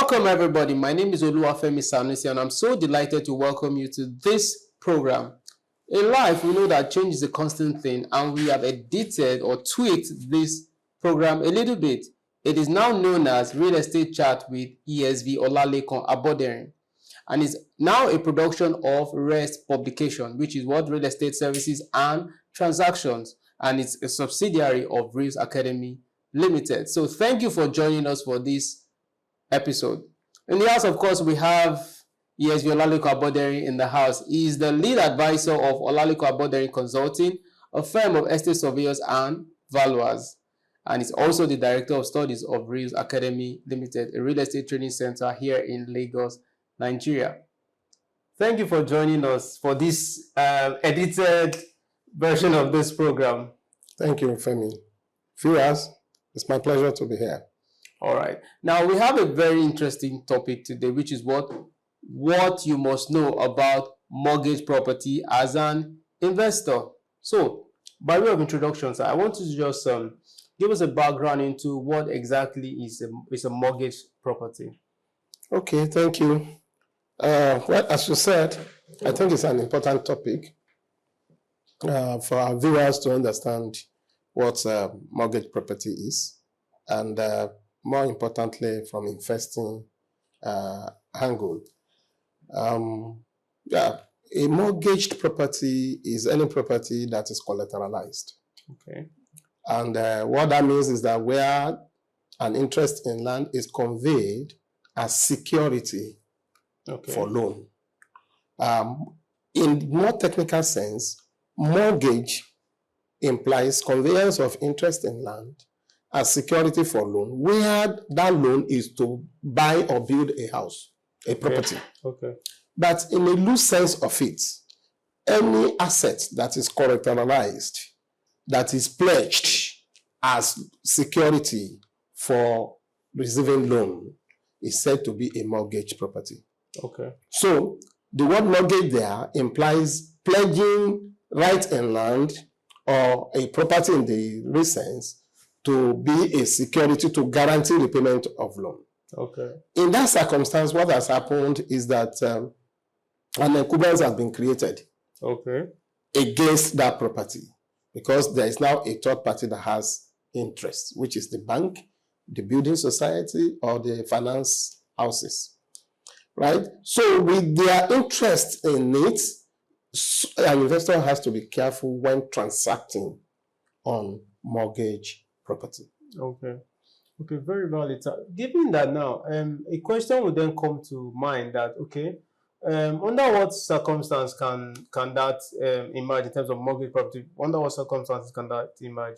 Welcome, everybody. My name is Oluwafemi Sanusi, and I'm so delighted to welcome you to this program. In life, we know that change is a constant thing, and we have edited or tweaked this program a little bit. It is now known as Real Estate Chat with ESV Olalekan Aboderin, and is now a production of REST Publication, which is World Real Estate Services and Transactions, and it's a subsidiary of Reals Academy Limited. So thank you for joining us for this episode. In the house, of course, we have ESV Olalekan Aboderin in the house. He is the lead advisor of Olalekan Aboderin Consulting, a firm of estate surveyors and valuers. And he's also the director of studies of Reals Academy Limited, a real estate training center here in Lagos, Nigeria. Thank you for joining us for this edited version of this program. Thank you, Femi. Viewers, it's my pleasure to be here. All right. Now, we have a very interesting topic today, which is what you must know about mortgage property as an investor. So, by way of introduction, sir, I want you to just give us a background into what exactly is a mortgage property. Okay, thank you. Well, as you said, I think it's an important topic for our viewers to understand what mortgage property is, and more importantly, from investing angle. A mortgaged property is any property that is collateralized. Okay. And what that means is that where an interest in land is conveyed as security for loan. In more technical sense, mortgage implies conveyance of interest in land as security for loan, where that loan is to buy or build a house, a property. Okay. But in a loose sense of it, any asset that is collateralized, that is pledged as security for receiving loan, is said to be a mortgage property. Okay. So the word mortgage there implies pledging right in land or a property in the real sense to be a security to guarantee repayment of loan. Okay. In that circumstance, what has happened is that an encumbrance has been created against that property, because there is now a third party that has interest, which is the bank, the building society, or the finance houses, right? So with their interest in it, an investor has to be careful when transacting on mortgage property. Okay. Okay, very valid. Given that now, a question would then come to mind that, under what circumstance can that emerge in terms of mortgage property? Under what circumstances can that emerge?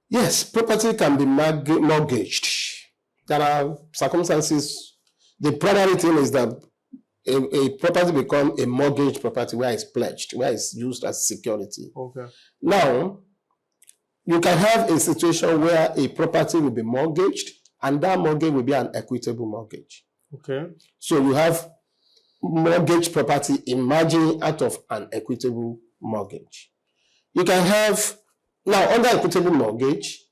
Yes, property can be mortgaged. There are circumstances. The primary thing is that a property becomes a mortgage property where it's pledged, where it's used as security. Okay. Now, you can have a situation where a property will be mortgaged, and that mortgage will be an equitable mortgage. Okay. So you have mortgage property emerging out of an equitable mortgage. You can have, now under equitable mortgage,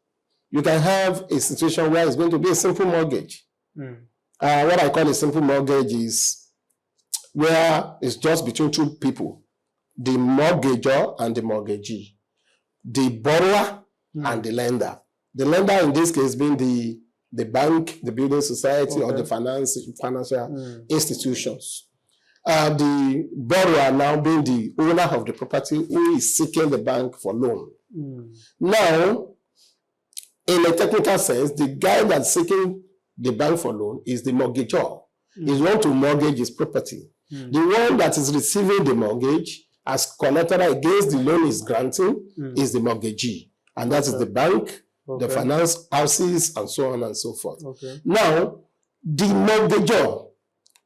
you can have a situation where it's going to be a simple mortgage. What I call a simple mortgage is where it's just between two people, the mortgagor and the mortgagee, the borrower and the lender. The lender in this case being the bank, the building society, or the financial institutions. The borrower now being the owner of the property who is seeking the bank for loan. Now, in a technical sense, the guy that's seeking the bank for loan is the mortgagor. He's one to mortgage his property. The one that is receiving the mortgage as collateral against the loan is granting is the mortgagee. And that is the bank, the finance houses, and so on and so forth. Now, the mortgagor,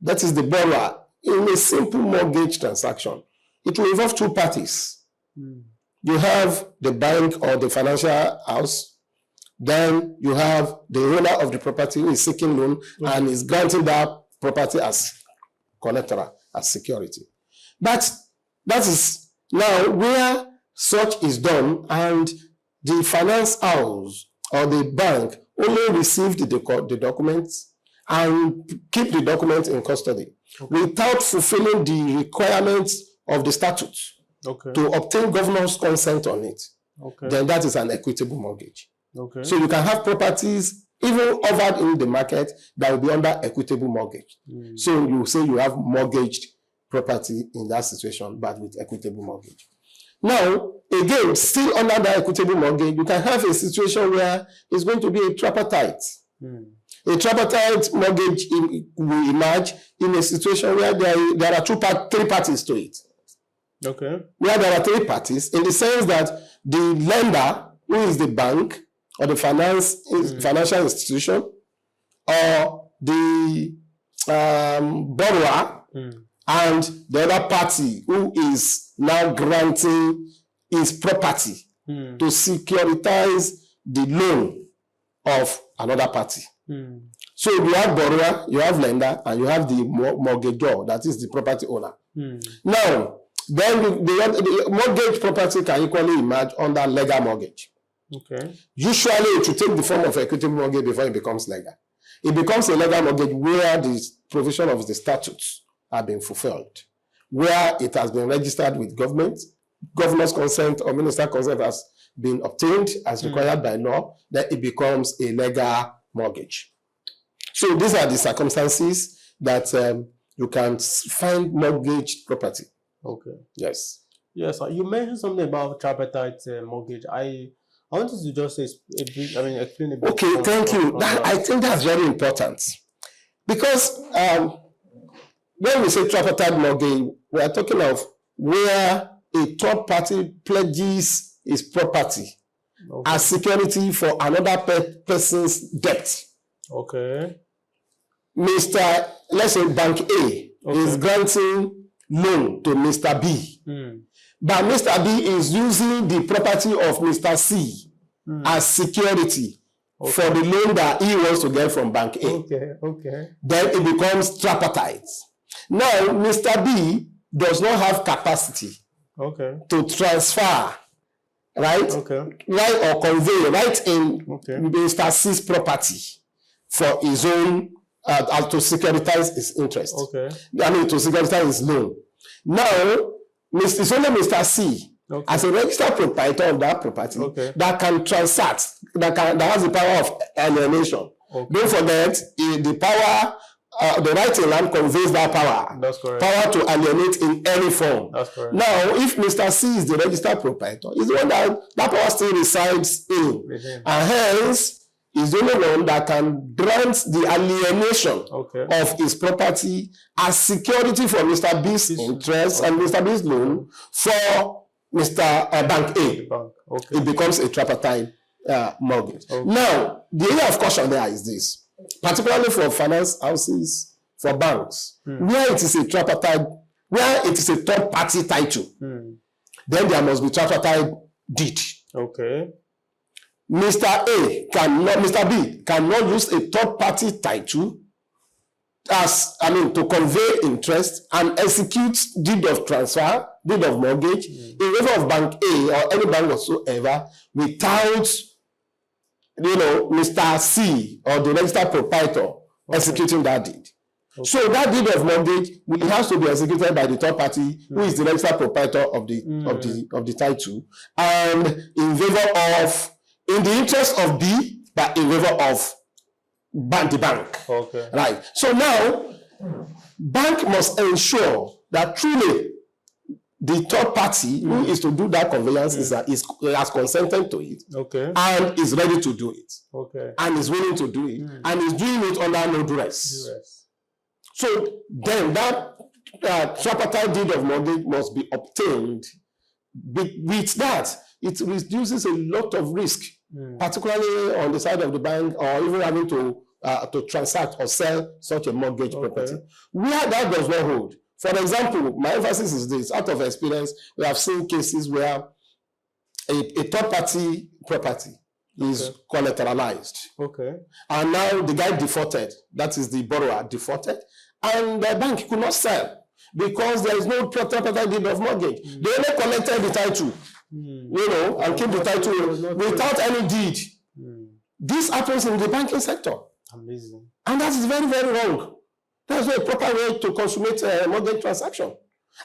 that is the borrower, in a simple mortgage transaction, it will involve two parties. You have the bank or the financial house, then you have the owner of the property who is seeking loan and is granting that property as collateral, as security. But that is now where such is done, and the finance house or the bank only received the documents and keep the document in custody without fulfilling the requirements of the statute to obtain governor's consent on it, then that is an equitable mortgage. So you can have properties even offered in the market that will be under equitable mortgage. So you say you have mortgaged property in that situation, but with equitable mortgage. Now, again, still under the equitable mortgage, you can have a situation where it's going to be a tripartite. A tripartite mortgage will emerge in a situation where there are three parties to it. Where there are three parties, in the sense that the lender, who is the bank or the financial institution, or the borrower, and the other party who is now granting his property to securitize the loan of another party. So you have borrower, you have lender, and you have the mortgagor, that is the property owner. Now, then the mortgage property can equally emerge under legal mortgage. Usually it will take the form of equitable mortgage before it becomes legal. It becomes a legal mortgage where the provision of the statutes have been fulfilled, where it has been registered with government, governor's consent or minister consent has been obtained as required by law, then it becomes a legal mortgage. So these are the circumstances that you can find mortgaged property. Yes. Yes, you mentioned something about tripartite mortgage. I wanted to just say explain a bit. Okay, thank you. I think that's very important, because when we say tripartite mortgage, we are talking of where a third party pledges his property as security for another person's debt. Let's say Bank A is granting loan to Mr. B. But Mr. B is using the property of Mr. C as security for the loan that he wants to get from Bank A. Then it becomes tripartite. Now, Mr. B does not have capacity to transfer, right or convey right in Mr. C's property for his own, to securitize his interest. To securitize his loan. Now, it's only Mr. C, as a registered proprietor of that property, that can transact, that has the power of alienation. Don't forget, the power, the right to land conveys that power. Power to alienate in any form. Now, if Mr. C is the registered proprietor, he's the one that power still resides in. And hence, is the only one that can grant the alienation of his property as security for Mr. B's interest and Mr. B's loan for Mr. Bank A. It becomes a tripartite mortgage. Now, the area of caution there is this, particularly for finance houses, for banks, where it is a tripartite, where it is a third party title, then there must be tripartite deed. Mr. B cannot use a third party title to convey interest and execute deed of transfer, deed of mortgage in favor of Bank A or any bank whatsoever without, Mr. C or the registered proprietor executing that deed. So that deed of mortgage will have to be executed by the third party who is the registered proprietor of the title, and in favor of, in the interest of B, but in favor of the bank. Right. So now, bank must ensure that truly the third party who is to do that conveyance has consented to it, and is ready to do it, and is willing to do it, and is doing it under no duress. So then that tripartite deed of mortgage must be obtained. With that, it reduces a lot of risk, particularly on the side of the bank, or even having to transact or sell such a mortgage property. Where that does not hold. For example, my emphasis is this: out of experience, we have seen cases where a third party property is collateralized. And now the guy defaulted, that is the borrower defaulted, and the bank could not sell because there is no tripartite deed of mortgage. They only collected the title, and keep the title without any deed. This happens in the banking sector. Amazing. And that is very, very wrong. That's not a proper way to consummate a mortgage transaction.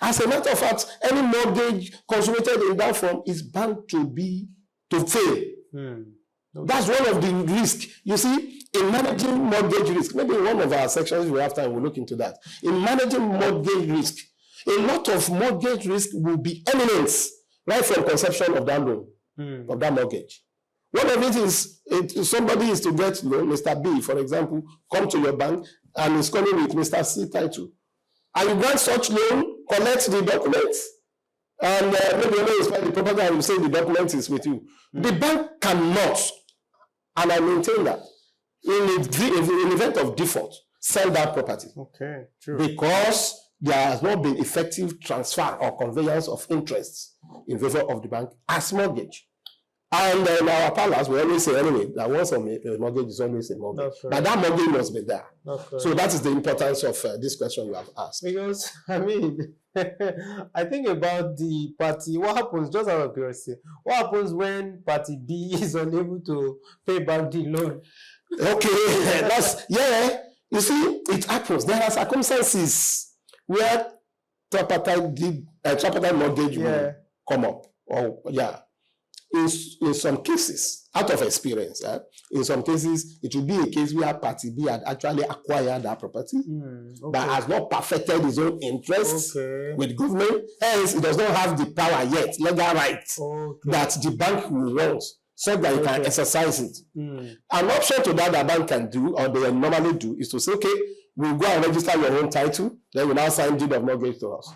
As a matter of fact, any mortgage consummated in that form is bound to fail. Okay. That's one of the risks. You see, in managing mortgage risk, maybe in one of our sections we have time, we'll look into that. In managing mortgage risk, a lot of mortgage risk will be eminent right from conception of that loan, of that mortgage. One of it is, somebody is to get loan, Mr. B, for example, come to your bank and is coming with Mr. C title. And you grant such loan, collect the documents, and maybe you know the property and you say the document is with you. The bank cannot, and I maintain that, in the event of default, sell that property. Okay, true. Because there has not been effective transfer or conveyance of interests in favor of the bank as mortgage. And in our palace, we always say anyway that once a mortgage is always a mortgage. But that mortgage must be there. So that is the importance of this question you have asked. Because, I mean, I think about the party, what happens, just out of curiosity, what happens when party B is unable to pay back the loan? Okay, you see, it happens. There are circumstances where tripartite mortgage will come up. In some cases, out of experience, in some cases, it will be a case where party B had actually acquired that property, but has not perfected his own interests with government. Hence, it does not have the power yet, legal right, that the bank will want, so that it can exercise it. An option to that the bank can do, or they normally do, is to say, okay, we'll go and register your own title, then we now sign deed of mortgage to us.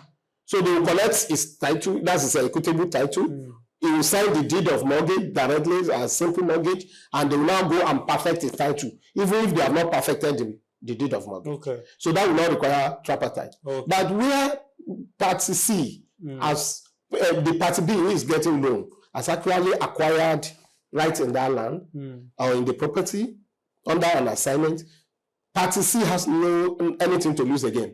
So they will collect his title, that's his equitable title. He will sign the deed of mortgage directly as simple mortgage, and they will now go and perfect his title, even if they have not perfected the deed of mortgage. So that will not require tripartite. But where party C, as the party B who is getting loan, has actually acquired right in that land or in the property under an assignment, party C has no anything to lose again.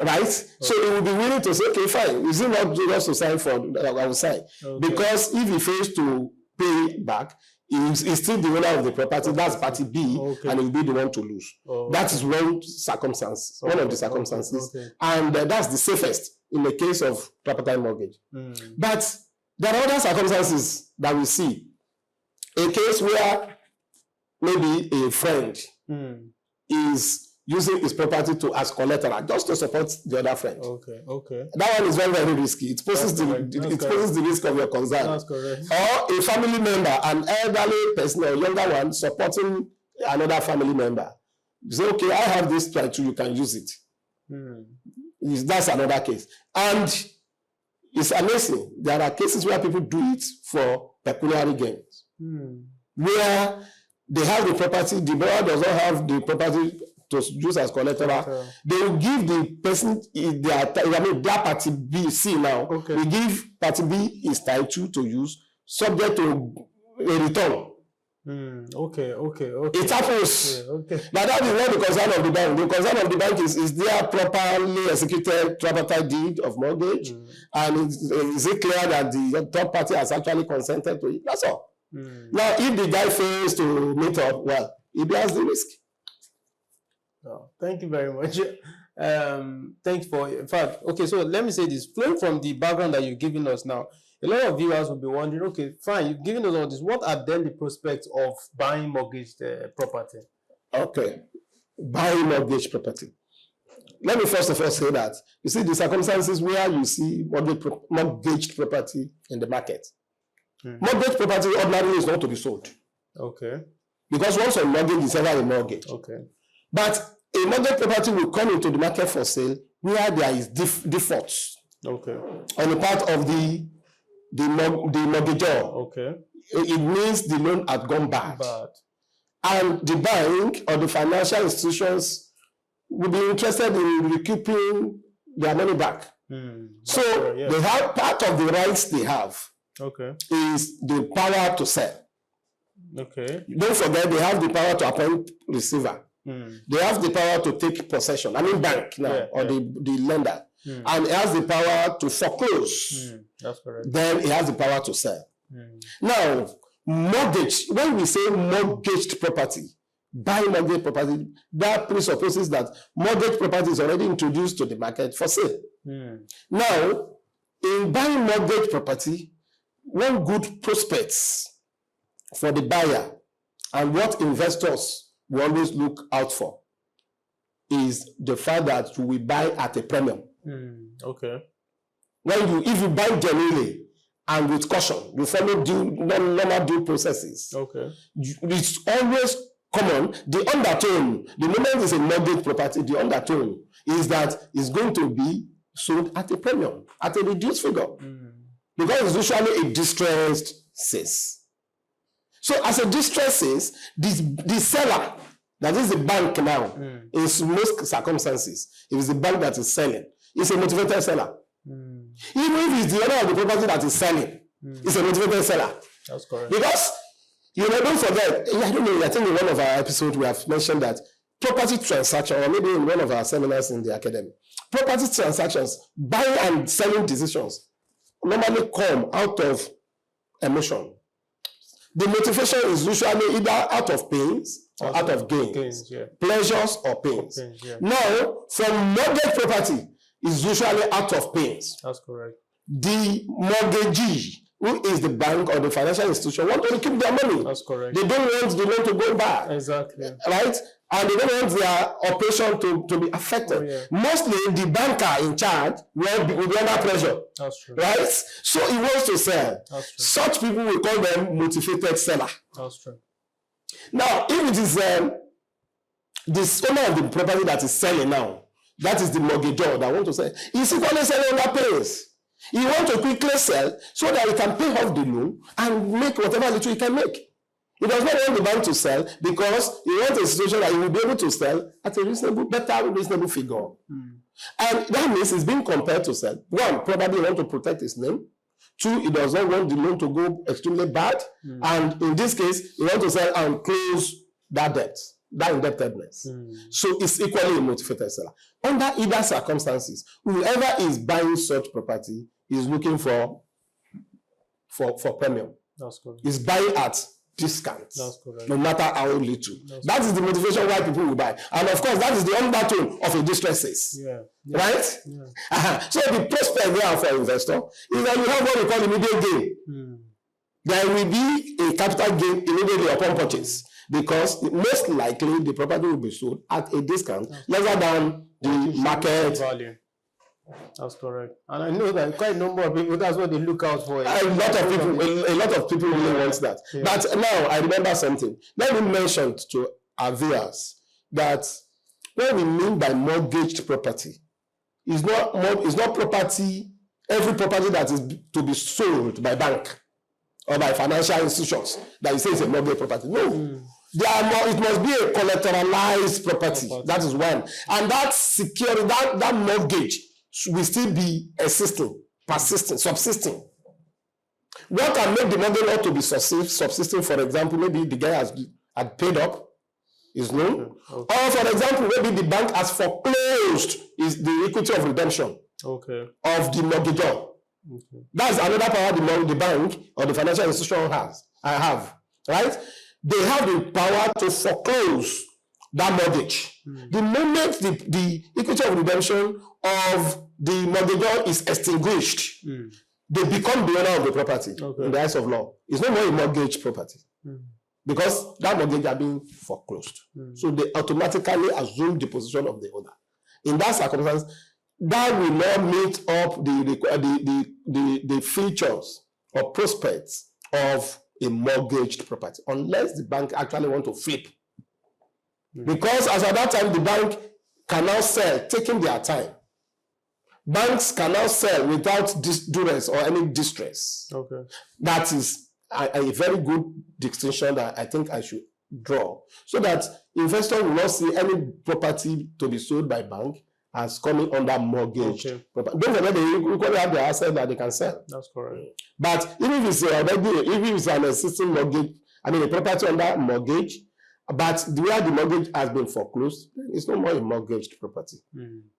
Right? So he will be willing to say, okay, fine. Is it not just to sign for I will sign? Because if he fails to pay back, he's still the owner of the property. That's party B, and he'll be the one to lose. That is one circumstance, one of the circumstances. And that's the safest in the case of tripartite mortgage. But there are other circumstances that we see. A case where maybe a friend is using his property as collateral just to support the other friend. That one is very, very risky. It poses the risk of your concern. That's correct. Or a family member, an elderly person or younger one supporting another family member. You say, okay, I have this title, you can use it. That's another case. And it's amazing. There are cases where people do it for pecuniary gains. Where they have the property, the borrower does not have the property to use as collateral. They will give the person their party B, C now. We give party B his title to use, subject to a return. It happens. But that is not the concern of the bank. The concern of the bank is their properly executed tripartite deed of mortgage, and is it clear that the third party has actually consented to it? That's all. Now, if the guy fails to meet up, well, he bears the risk. Thank you very much. Thanks for, in fact, okay, so let me say this. Flowing from the background that you're giving us now, a lot of viewers will be wondering, okay, fine, you've given us all this. What are then the prospects of buying mortgaged property? Okay, buying mortgage property. Let me first of all say that, you see, the circumstances where you see mortgaged property in the market. Mortgage property ordinarily is not to be sold. Because once a mortgage is ever a mortgage. But a mortgage property will come into the market for sale where there is defaults on the part of the mortgagor. It means the loan had gone bad. And the bank or the financial institutions will be interested in recouping their money back. So they have part of the rights they have is the power to sell. Don't forget they have the power to appoint receiver. They have the power to take possession. I mean bank now, or the lender. And it has the power to foreclose. That's correct. Then it has the power to sell. Now, mortgage, when we say mortgaged property, buying mortgage property, that presupposes that mortgage property is already introduced to the market for sale. Now, in buying mortgage property, one good prospects for the buyer and what investors will always look out for is the fact that you will buy at a premium. Okay. If you buy genuinely and with caution, you follow normal due processes. Okay. It's always common. The undertone, the moment it's a mortgage property, the undertone is that it's going to be sold at a premium, at a reduced figure. Because it's usually a distressed sales. So as a distressed sales, the seller, that is the bank now, in most circumstances, if it's the bank that is selling, it's a motivated seller. Even if it's the owner of the property that is selling, it's a motivated seller. That's correct. Because, don't forget, I don't know, I think in one of our episodes we have mentioned that property transaction, or maybe in one of our seminars in the academy, property transactions, buying and selling decisions normally come out of emotion. The motivation is usually either out of pains or out of gains, pleasures or pains. Now, from mortgage property is usually out of pains. That's correct. The mortgagee, who is the bank or the financial institution, want to keep their money. That's correct. They don't want the loan to go back. Exactly. Right? And they don't want their operation to be affected. Mostly the banker in charge will be under pressure. That's true. Right? So he wants to sell. That's true. Such people, we call them motivated seller. That's true. Now, if it is the owner of the property that is selling now, that is the mortgagor that want to sell, he's equally selling under pains. He wants to quickly sell so that he can pay off the loan and make whatever little he can make. He does not want the bank to sell because he wants a situation that he will be able to sell at a better reasonable figure. And that means he's being compared to sell. One, probably want to protect his name. Two, he does not want the loan to go extremely bad. And in this case, he wants to sell and close that debt, that indebtedness. So it's equally a motivated seller. Under either circumstances, whoever is buying such property is looking for premium. That's correct. Is buying at discounts. That's correct. No matter how little. That is the motivation why people will buy. And of course, that is the undertone of a distress sales. Right? So the prospect there for investor is that you have what we call immediate gain. There will be a capital gain immediately upon purchase, because most likely the property will be sold at a discount lesser than the market value. That's correct. And I know that quite a number of people, that's what they look out for. A lot of people really want that. But now I remember something. Let me mention to our viewers that what we mean by mortgaged property is not property, every property that is to be sold by bank or by financial institutions that you say is a mortgage property. No. It must be a collateralized property. That is one. And that security, that mortgage will still be existing, persisting, subsisting. What can make the mortgage not to be subsisting, for example, maybe the guy had paid up, is known. Or for example, maybe the bank has foreclosed is the equity of redemption of the mortgagor. That's another power the bank or the financial institution have, right? They have the power to foreclose that mortgage. The moment the equity of redemption of the mortgagor is extinguished, they become the owner of the property in the eyes of law. It's no more a mortgage property because that mortgage has been foreclosed. So they automatically assume the position of the owner. In that circumstance, that will not meet up the features or prospects of a mortgaged property unless the bank actually want to flip. Because as at that time, the bank can now sell, taking their time. Banks can now sell without duress or any distress. That is a very good distinction that I think I should draw, so that investors will not see any property to be sold by bank as coming under mortgage. Don't forget they equally have the asset that they can sell. That's correct. But even if it's an existing mortgage, I mean a property under mortgage, but where the mortgage has been foreclosed, it's no more a mortgaged property.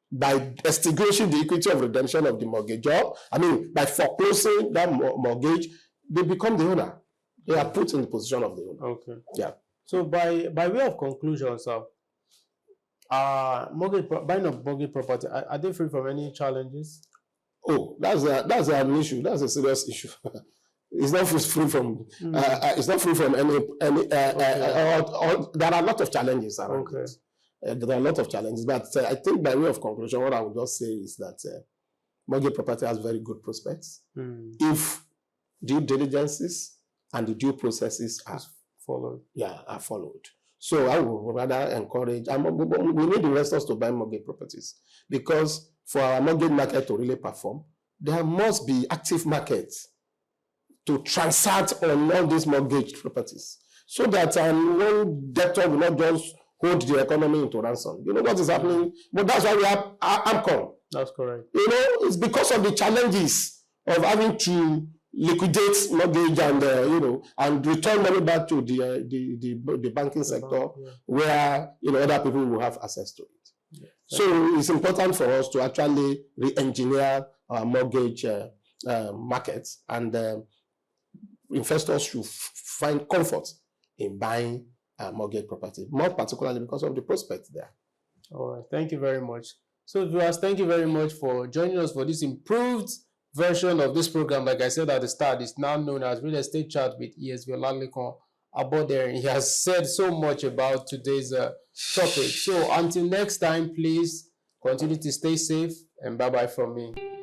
By extinguishing the equity of redemption of the mortgagor, I mean by foreclosing that mortgage, they become the owner. They are put in the position of the owner. So by way of conclusion, sir, buying a mortgage property, are they free from any challenges? Oh, that's an issue. That's a serious issue. It's not free from. It's not free from any. There are a lot of challenges around it. There are a lot of challenges, but I think by way of conclusion, what I would just say is that mortgage property has very good prospects if due diligences and the due processes are followed. Yeah, are followed. So I would rather encourage. We need investors to buy mortgage properties because for our mortgage market to really perform, there must be active markets to transact on all these mortgage properties, so that one debtor will not just hold the economy into ransom. You know what is happening? But that's why we have AMCON. That's correct. You know, it's because of the challenges of having to liquidate mortgage and and return money back to the banking sector, where other people will have access to it. Yeah. So it's important for us to actually re-engineer our mortgage markets, and investors should find comfort in buying mortgage property, more particularly because of the prospects there. All right, thank you very much. So viewers, thank you very much for joining us for this improved version of this program. Like I said at the start, it's now known as Real Estate Chat with ESV Oladelekan Abodere. He has said so much about today's topic. So until next time, please continue to stay safe, and bye-bye from me.